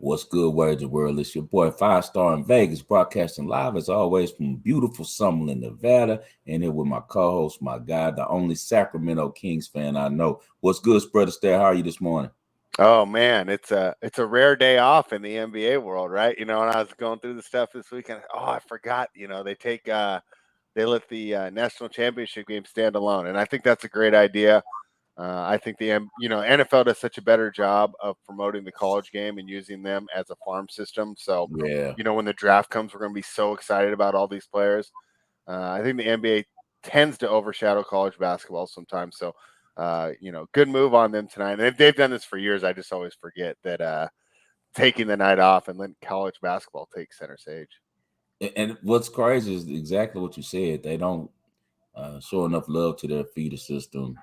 What's good, Wager World? It's your boy Five Star in Vegas, broadcasting live as always from beautiful Summerlin, Nevada. And here with my co-host, my guy, the only Sacramento Kings fan I know. What's good, Spread Astaire? How are you this morning? Oh man, it's a rare day off in the NBA world, right? When I was going through the stuff this weekend, I forgot. They let the national championship game stand alone, and I think that's a great idea. I think NFL does such a better job of promoting the college game and using them as a farm system. So, Yeah. when the draft comes, we're going to be so excited about all these players. I think the NBA tends to overshadow college basketball sometimes. So, good move on them tonight. And they've done this for years. I just always forget that taking the night off and letting college basketball take center stage. And what's crazy is exactly what you said. They don't show enough love to their feeder system.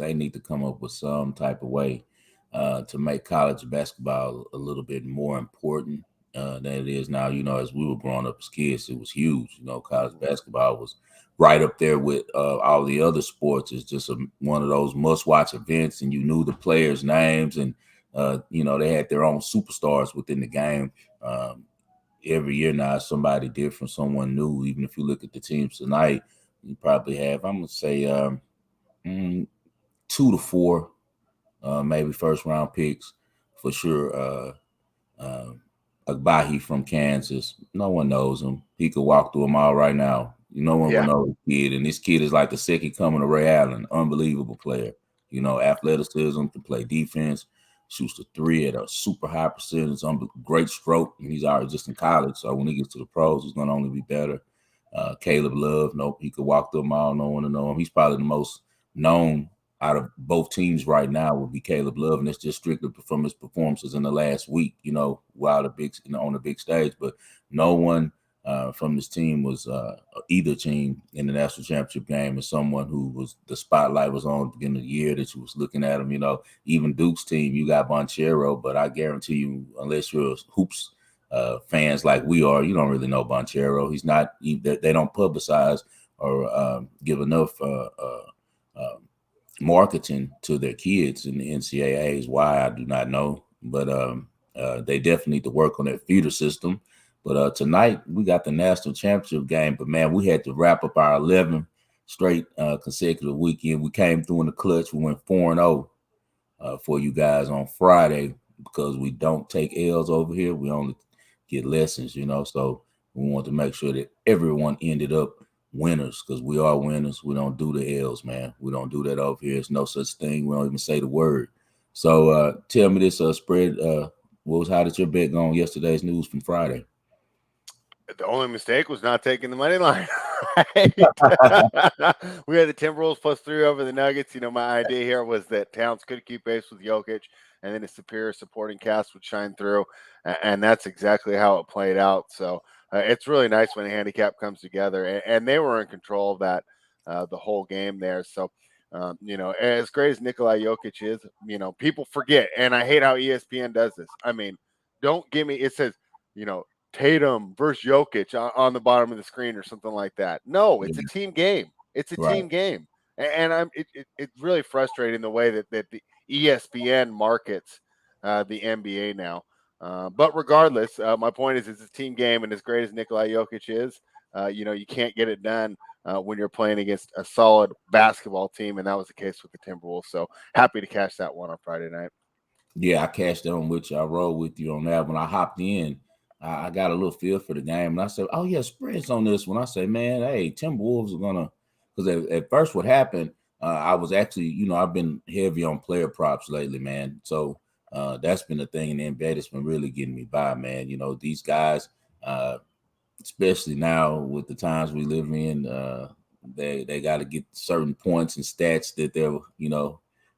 They need to come up with some type of way to make college basketball a little bit more important than it is now. As we were growing up as kids, it was huge. College basketball was right up there with all the other sports. It's just one of those must-watch events, and you knew the players' names, and they had their own superstars within the game. Every year now, somebody different, someone new. Even if you look at the teams tonight, you probably have, I'm gonna say, 2 to 4, maybe first round picks for sure. Agbaji from Kansas, no one knows him. He could walk through them all right now. No one will know the kid, and this kid is like the second coming of Ray Allen. Unbelievable player. Athleticism, can play defense, shoots the three at a super high percentage, great stroke, and he's already just in college. So when he gets to the pros, he's going to only be better. Caleb Love, nope, he could walk through them all. No one to know him. He's probably the most known out of both teams right now would be Caleb Love, and it's just strictly from his performances in the last week, while the big, on the big stage. But no one from this team was either team in the national championship game is someone who was the spotlight was on at the beginning of the year that you was looking at him. Even Duke's team, you got Banchero, but I guarantee you, unless you're hoops fans like we are, you don't really know Banchero. He's not. They don't publicize or give enough marketing to their kids in the NCAAs. Why, I do not know, but they definitely need to work on that feeder system. But tonight we got the national championship game. But man, we had to wrap up our 11 straight consecutive weekend. We came through in the clutch. We went 4-0 for you guys on Friday because we don't take L's over here. We only get lessons, So we want to make sure that everyone ended up winners because we are winners. We don't do the L's, man. We don't do that over here. There's no such thing. We don't even say the word. So tell me this, Spread. How did your bet go on yesterday's news from Friday? The only mistake was not taking the money line. We had the Timberwolves +3 over the Nuggets. My idea here was that Towns could keep pace with Jokic, and then a superior supporting cast would shine through, and that's exactly how it played out. So it's really nice when a handicap comes together, and they were in control of that the whole game there. So, as great as Nikola Jokic is, people forget, and I hate how ESPN does this. I mean, don't give me, it says, Tatum versus Jokic on the bottom of the screen or something like that. No, it's a team game. It's a team game. And it's really frustrating the way that the ESPN markets the NBA now. But regardless, my point is it's a team game, and as great as Nikola Jokic is, you can't get it done when you're playing against a solid basketball team, and that was the case with the Timberwolves. So happy to cash that one on Friday night. Yeah, I cashed that one with you. I rolled with you on that. When I hopped in, I got a little feel for the game, and I said, "Oh yeah, spreads on this one." I say, "Man, hey, Timberwolves are gonna." Because at first, what happened? I was actually, I've been heavy on player props lately, man. So that's been the thing in the NBA that's been really getting me by, man. These guys, especially now with the times we live in, they got to get certain points and stats that they're,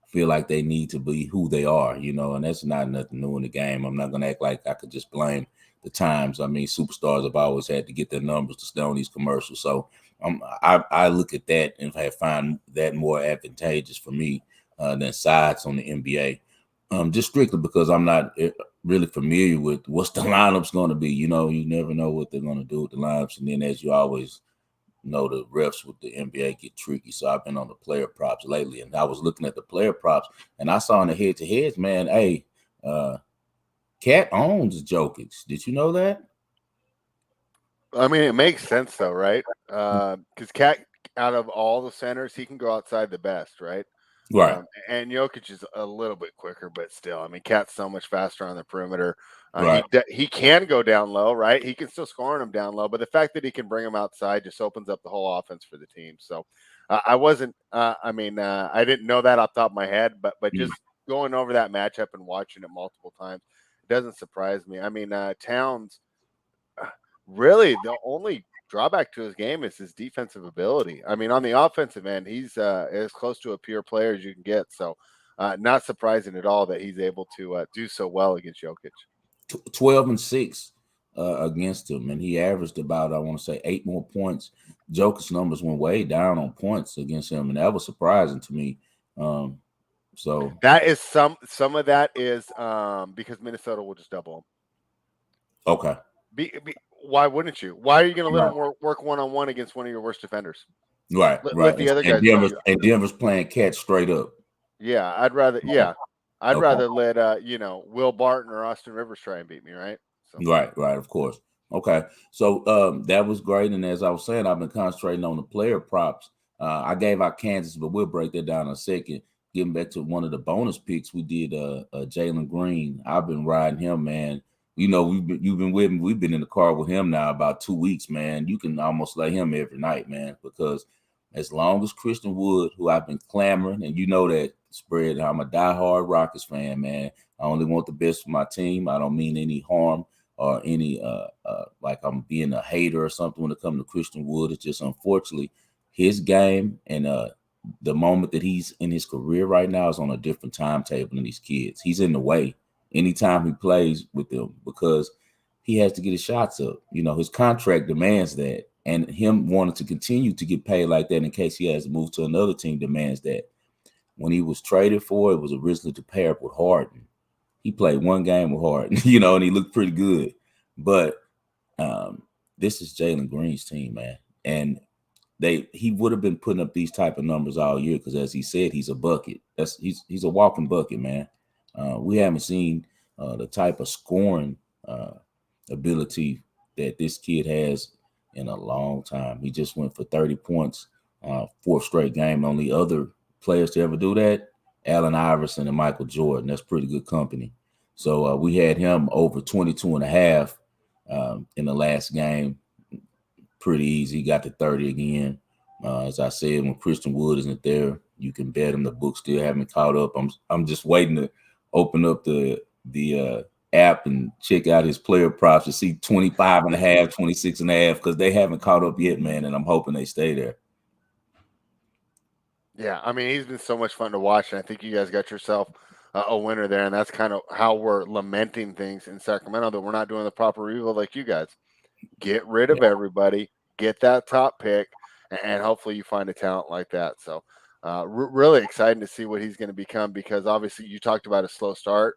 feel like they need to be who they are, and that's not nothing new in the game. I'm not gonna act like I could just blame the times. I mean, superstars have always had to get their numbers to stay on these commercials. So I look at that and I find that more advantageous for me than sides on the NBA. Just strictly because I'm not really familiar with what's the lineup's going to be. You never know what they're going to do with the lineups. And then as you always know, the refs with the NBA get tricky. So I've been on the player props lately. And I was looking at the player props and I saw in the head-to-heads, man, hey, Cat owns Jokic. Did you know that? I mean, it makes sense though, right? Because Cat, out of all the centers, he can go outside the best, right? Right. And Jokic is a little bit quicker, but still, I mean, Cat's so much faster on the perimeter. Right. He can go down low, right? He can still score on him down low, but the fact that he can bring him outside just opens up the whole offense for the team. So I wasn't, I didn't know that off the top of my head, but just going over that matchup and watching it multiple times, it doesn't surprise me. I mean, Towns, really the only drawback to his game is his defensive ability. I mean, on the offensive end, he's as close to a pure player as you can get. So, not surprising at all that he's able to do so well against Jokic. 12-6 against him, and he averaged about, I want to say, 8 more points. Jokic's numbers went way down on points against him, and that was surprising to me. So that is some of that is because Minnesota will just double him. Okay. Why wouldn't you? Why are you going to let him work one-on-one against one of your worst defenders? Right. Let the other guys. And Denver's playing catch straight up. Yeah, I'd rather. Yeah, I'd rather let Will Barton or Austin Rivers try and beat me, right? So. Right, of course. Okay, so that was great, and as I was saying, I've been concentrating on the player props. I gave out Kansas, but we'll break that down in a second. Getting back to one of the bonus picks, we did Jalen Green. I've been riding him, man. You know, you've been with me. We've been in the car with him now about 2 weeks, man. You can almost lay him every night, man, because as long as Christian Wood, who I've been clamoring, and you know that spread, I'm a diehard Rockets fan, man. I only want the best for my team. I don't mean any harm or any like I'm being a hater or something when it comes to Christian Wood. It's just unfortunately his game and the moment that he's in his career right now is on a different timetable than these kids. He's in the way anytime he plays with them because he has to get his shots up. You know, his contract demands that. And him wanting to continue to get paid like that in case he has to move to another team demands that. When he was traded for, it was originally to pair up with Harden. He played one game with Harden, you know, and he looked pretty good. But this is Jalen Green's team, man. And he would have been putting up these type of numbers all year because, as he said, he's a bucket. He's a walking bucket, man. We haven't seen the type of scoring ability that this kid has in a long time. He just went for 30 points, 4th straight game. Only other players to ever do that, Allen Iverson and Michael Jordan. That's pretty good company. So we had him over 22.5 in the last game. Pretty easy. He got to 30 again. As I said, when Christian Wood isn't there, you can bet him. The book still haven't caught up. I'm just waiting to open up the app and check out his player props to see 25.5, 26.5, because they haven't caught up yet, man. And I'm hoping they stay there. Yeah, I mean, he's been so much fun to watch, and I think you guys got yourself a winner there, and that's kind of how we're lamenting things in Sacramento, that we're not doing the proper rebuild like you guys. Get rid of everybody, get that top pick, and hopefully you find a talent like that. So really exciting to see what he's going to become, because obviously you talked about a slow start.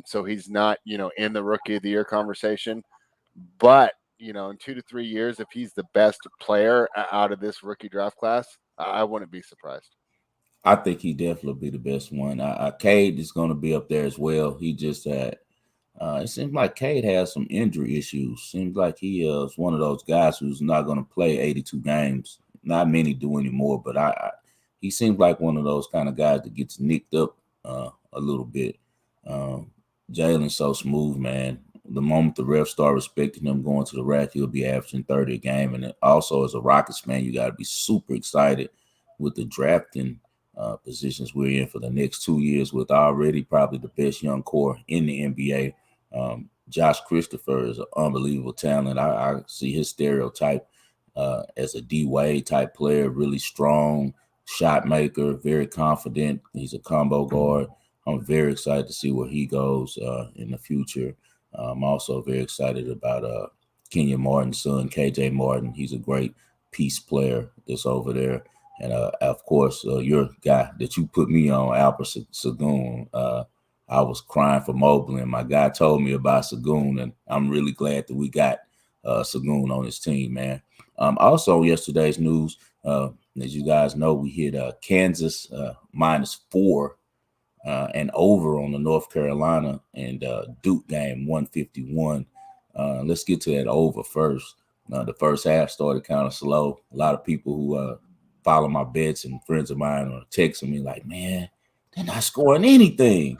So he's not, in the rookie of the year conversation, but in 2 to 3 years, if he's the best player out of this rookie draft class, I wouldn't be surprised. I think he definitely be the best one. Cade is going to be up there as well. He just had, it seems like Cade has some injury issues. Seems like he is one of those guys who's not going to play 82 games. Not many do anymore, but he seems like one of those kind of guys that gets nicked up a little bit. Jalen's so smooth, man. The moment the refs start respecting him going to the rack, he'll be averaging 30 a game. And also, as a Rockets fan, you got to be super excited with the drafting positions we're in for the next 2 years, with already probably the best young core in the NBA. Josh Christopher is an unbelievable talent. I see his stereotype as a D-Wade type player, really strong shot maker, very confident. He's a combo guard. I'm very excited to see where he goes in the future. I'm also very excited about Kenyon Martin's son, KJ Martin. He's a great piece player that's over there. And, of course, your guy that you put me on, Albert Sagoon. I was crying for Mobley, and my guy told me about Sagoon, and I'm really glad that we got Sagoon on his team, man. Also, yesterday's news, as you guys know, we hit Kansas -4 and over on the North Carolina and Duke game 151. Let's get to that over first. The first half started kind of slow. A lot of people who follow my bets and friends of mine are texting me like, man, they're not scoring anything.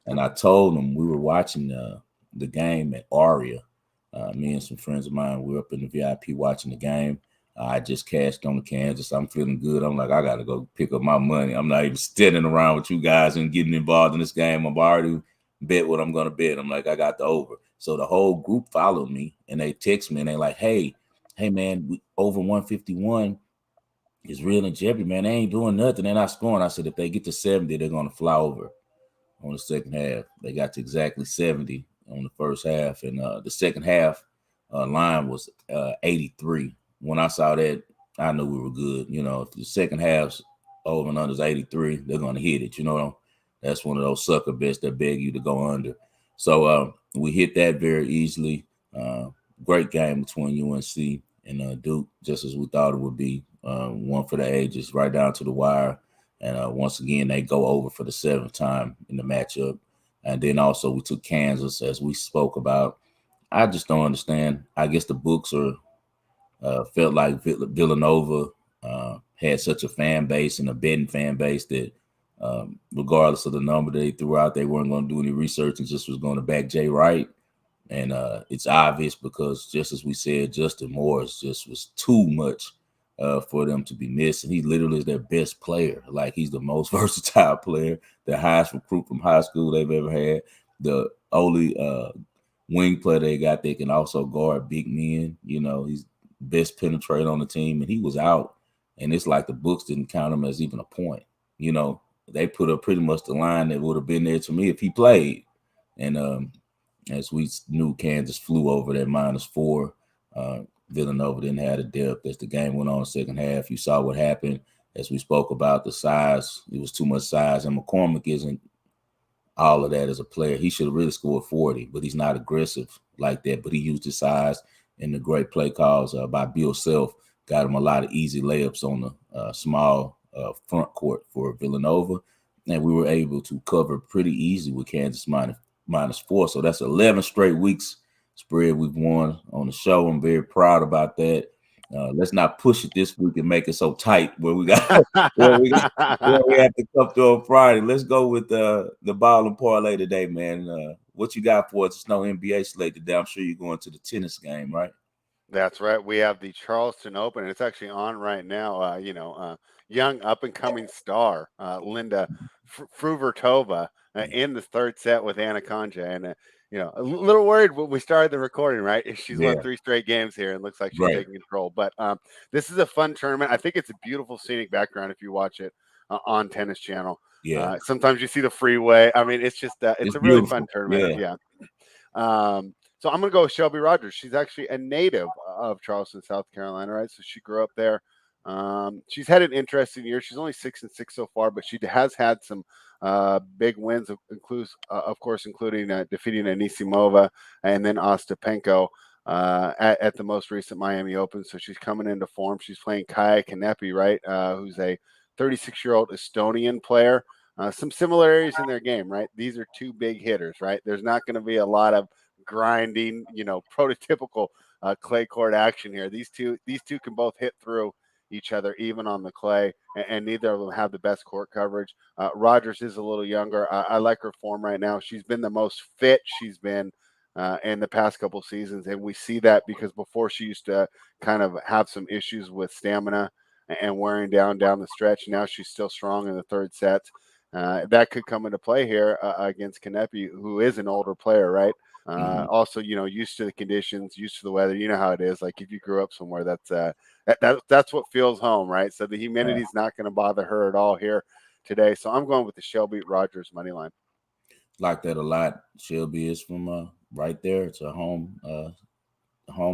And I told them we were watching the game at Aria. Me and some friends of mine, we were up in the VIP watching the game. I just cashed on the Kansas. I'm feeling good. I'm like, I got to go pick up my money. I'm not even standing around with you guys and getting involved in this game. I've already bet what I'm going to bet. I'm like, I got the over. So the whole group followed me and they text me and they're like, hey, man, over 151 is real in jeopardy, man. They ain't doing nothing. They're not scoring. I said, if they get to 70, they're going to fly over on the second half. They got to exactly 70 on the first half. And the second half line was 83. When I saw that, I knew we were good. You know, if the second half's over and under is 83, they're going to hit it. You know, that's one of those sucker bets that beg you to go under. So we hit that very easily. Great game between UNC and Duke, just as we thought it would be. One for the ages, right down to the wire. And once again, they go over for the seventh time in the matchup. And then also we took Kansas, as we spoke about. I just don't understand. I guess the books are felt like Villanova had such a fan base and a betting fan base that regardless of the number they threw out, they weren't going to do any research and just was going to back Jay Wright. And it's obvious because just as we said, Justin Morris just was too much for them to be missing. He literally is their best player. Like, he's the most versatile player, the highest recruit from high school they've ever had. The only wing player they got that can also guard big men. You know, he's best penetrator on the team, and he was out. And it's like the books didn't count him as even a point. You know, they put up pretty much the line that would have been there to me if he played. And as we knew, Kansas flew over that -4. Villanova didn't have the depth. As the game went on second half, you saw what happened. As we spoke about the size, it was too much size. And McCormick isn't all of that as a player. He should have really scored 40, but he's not aggressive like that. But he used his size, and the great play calls by Bill Self got him a lot of easy layups on the small front court for Villanova. And we were able to cover pretty easy with Kansas -4. So that's 11 straight weeks spread we've won on the show. I'm very proud about that. Let's not push it this week and make it so tight where we got where we have to come through on Friday. Let's go with the ball and parlay today, man. What you got for us? It's no NBA slate today. I'm sure you're going to the tennis game, right? That's right. We have the Charleston Open. It's actually on right now. Young up and coming star Linda Fruvertova in the third set with Anna Konja, and a little worried when we started the recording. Right, she's won 3 straight games here, and looks like she's taking control. But this is a fun tournament. I think it's a beautiful scenic background if you watch it on Tennis Channel. Yeah. Sometimes you see the freeway. I mean, it's just it's a really fun tournament. Yeah. So I'm going to go with Shelby Rogers. She's actually a native of Charleston, South Carolina, right? So she grew up there. She's had an interesting year. She's only 6-6 so far, but she has had some big wins, of course, including defeating Anisimova and then Ostapenko at the most recent Miami Open. So she's coming into form. She's playing Kaia Kanepi, right? Who's a 36-year-old Estonian player. Some similarities in their game, right? These are 2 big hitters, right? There's not going to be a lot of grinding, prototypical clay court action here. These two can both hit through each other, even on the clay, and neither of them have the best court coverage. Rogers is a little younger. I like her form right now. She's been the most fit she's been in the past couple seasons, and we see that because before she used to kind of have some issues with stamina and wearing down the stretch. Now she's still strong in the third set. That could come into play here against Kanepi, who is an older player, right? Also, used to the conditions, used to the weather. You know how it is. Like if you grew up somewhere, that's what feels home, right? So the humidity is not going to bother her at all here today. So I'm going with the Shelby Rogers money line. Like that a lot. Shelby is from right there. It's a home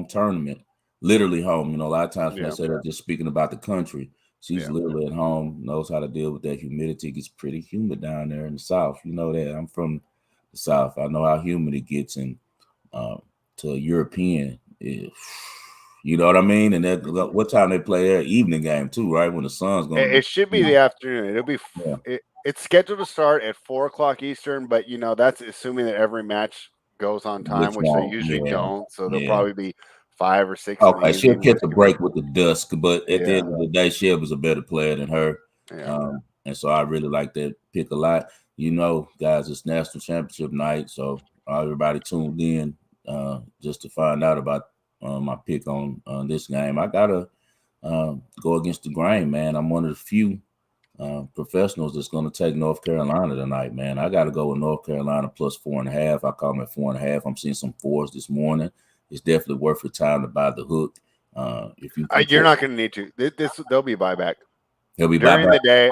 tournament, literally home. A lot of times when I say that, just speaking about the country. She's literally at home, knows how to deal with that humidity. It gets pretty humid down there in the South. You know that. I'm from the South. I know how humid it gets, and to a European, you know what I mean? And what time they play their evening game too, right? When the sun's going. It should be the afternoon. It'll be It's scheduled to start at 4 o'clock Eastern, but that's assuming that every match goes on time, which they usually don't. So they'll probably be 5 or 6 in the Okay, she'll evening, catch which a could be break with the dusk, but at the end of the day, Sheb was a better player than her. And so I really like that pick a lot. Guys, it's national championship night, so everybody tuned in just to find out about my pick on this game. I gotta go against the grain, man. I'm one of the few professionals that's going to take North Carolina tonight, man. I got to go with North Carolina plus 4.5. I call them at 4.5. I'm seeing some 4s this morning. It's definitely worth your time to buy the hook. If you can, you're not going to need to. There'll be buyback. He'll be during buyback. the day.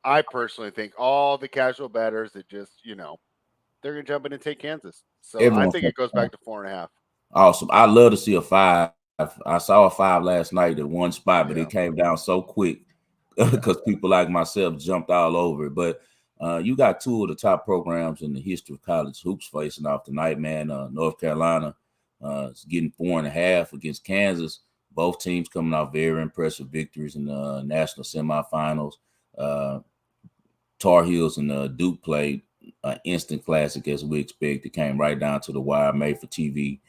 I personally think all the casual bettors that just they're going to jump in and take Kansas. So I think it goes back to 4.5. Awesome. I love to see a 5. I saw a 5 last night at one spot, but it came down so quick because people like myself jumped all over it. But you got 2 of the top programs in the history of college hoops facing off tonight, man. North Carolina is getting 4.5 against Kansas. Both teams coming off very impressive victories in the national semifinals. Tar Heels and Duke played an instant classic as we expected. It came right down to the wire, made for TV.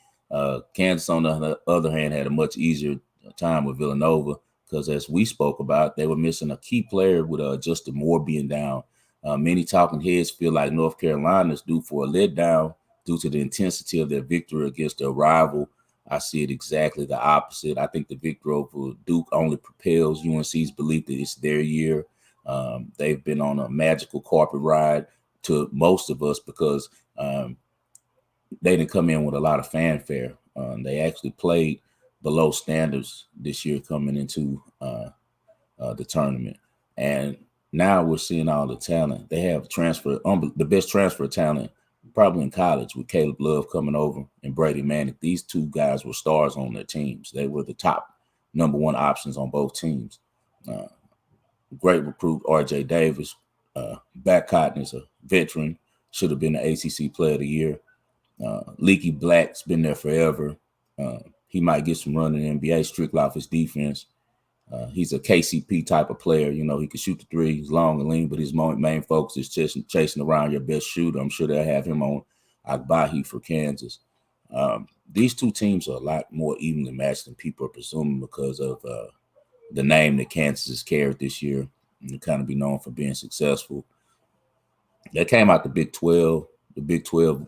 Kansas, on the other hand, had a much easier time with Villanova because, as we spoke about, they were missing a key player with Justin Moore being down. Many talking heads feel like North Carolina is due for a letdown due to the intensity of their victory against their rival. I see it exactly the opposite. I think the victory over Duke only propels UNC's belief that it's their year. They've been on a magical carpet ride to most of us because they didn't come in with a lot of fanfare. They actually played below standards this year coming into the tournament. And now we're seeing all the talent. They have the best transfer talent probably in college with Caleb Love coming over and Brady Manick. These 2 guys were stars on their teams. They were the top #1 options on both teams. Great recruit, RJ Davis. Back Cotton is a veteran, should have been the ACC Player of the Year. Leaky Black's been there forever. He might get some run in the NBA strictly off his defense. He's a KCP type of player. He can shoot the 3. He's long and lean, but his main focus is chasing around your best shooter. I'm sure they'll have him on Agbaji for Kansas. These 2 teams are a lot more evenly matched than people are presuming because of the name that Kansas has carried this year and kind of be known for being successful. They came out the Big 12. The Big 12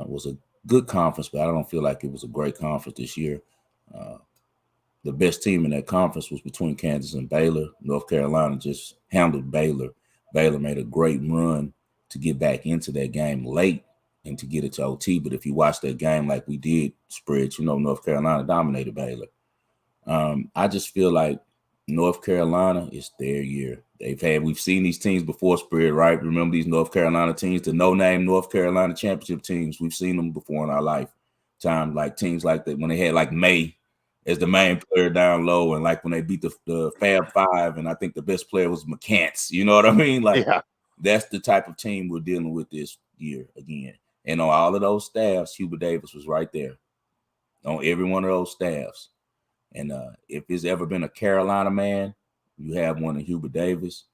was a good conference, but I don't feel like it was a great conference this year. The best team in that conference was between Kansas and Baylor. North Carolina just handled Baylor. Baylor made a great run to get back into that game late and to get it to OT. But if you watch that game like we did, spreads, North Carolina dominated Baylor. I just feel like North Carolina is their year. We've seen these teams before, spread, right? Remember these North Carolina teams, the no-name North Carolina championship teams. We've seen them before in our lifetime, like teams like that when they had like May as the main player down low, and like when they beat the Fab Five, and I think the best player was McCants. You know what I mean? Like that's the type of team we're dealing with this year again. And on all of those staffs, Hubert Davis was right there on every one of those staffs. And if there's ever been a Carolina man, you have one in Hubert Davis.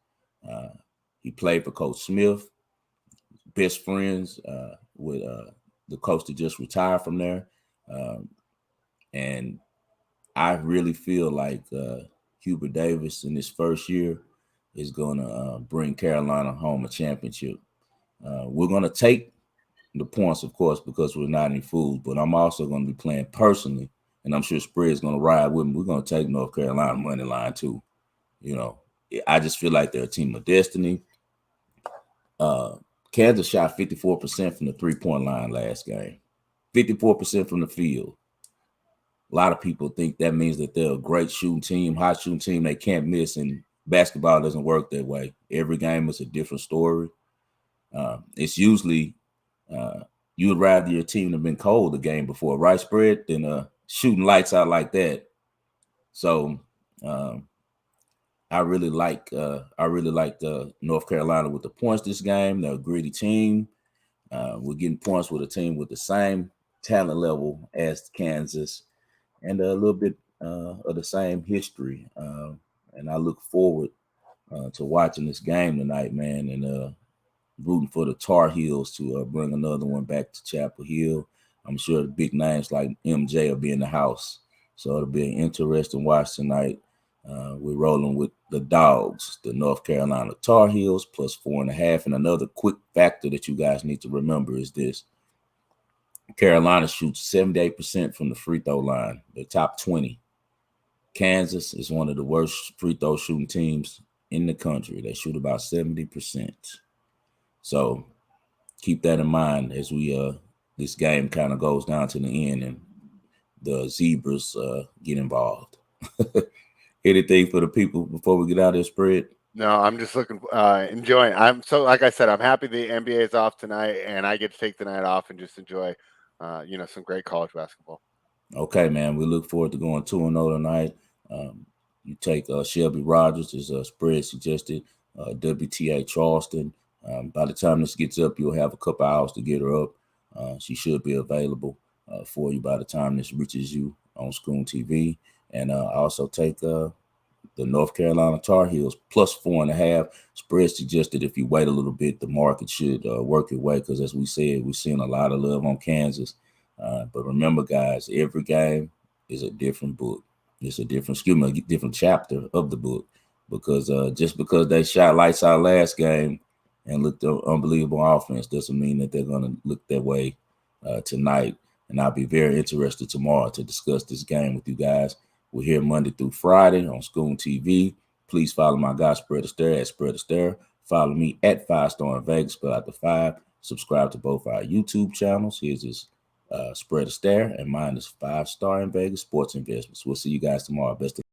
He played for Coach Smith, best friends with the coach that just retired from there. And I really feel like Hubert Davis in his first year is going to bring Carolina home a championship. We're going to take the points, of course, because we're not any fools, but I'm also going to be playing personally, and I'm sure Spread's going to ride with me. We're going to take North Carolina money line too. I just feel like they're a team of destiny. Kansas shot 54% from the three-point line last game, 54% from the field. A lot of people think that means that they're a great shooting team, hot shooting team they can't miss, and basketball doesn't work that way. Every game is a different story. It's usually you would rather your team have been cold the game before, right, Spread, than shooting lights out like that. So I really like North Carolina with the points this game. They're a gritty team. We're getting points with a team with the same talent level as Kansas and a little bit of the same history. And I look forward to watching this game tonight, man, and rooting for the Tar Heels to bring another one back to Chapel Hill. I'm sure the big names like MJ will be in the house, so it'll be an interesting watch tonight. We're rolling with the Dogs, the North Carolina Tar Heels, plus 4.5. And another quick factor that you guys need to remember is this: Carolina shoots 78% from the free throw line. They're top 20. Kansas is one of the worst free throw shooting teams in the country. They shoot about 70%. So keep that in mind as we this game kind of goes down to the end and the Zebras get involved. Anything for the people before we get out of this spread? No, I'm just looking, enjoying. I'm so, like I said, I'm happy the NBA is off tonight, and I get to take the night off and just enjoy, some great college basketball. Okay, man. We look forward to going 2-0 tonight. You take Shelby Rogers as a spread suggested. WTA Charleston. By the time this gets up, you'll have a couple hours to get her up. She should be available for you by the time this reaches you on SCOON TV. And I also take the North Carolina Tar Heels plus 4.5. Spread suggested if you wait a little bit, the market should work your way because, as we said, we're seeing a lot of love on Kansas. But remember, guys, every game is a different book. It's a different chapter of the book because just because they shot lights out last game and looked unbelievable offense doesn't mean that they're going to look that way tonight. And I'll be very interested tomorrow to discuss this game with you guys. We're here Monday through Friday on SCOON TV. Please follow my guy Spread Astaire at Spread Astaire. Follow me at 5 Star in Vegas, spell out the 5. Subscribe to both our YouTube channels. His is Spread Astaire, and mine is 5 Star in Vegas Sports Investments. We'll see you guys tomorrow. Best of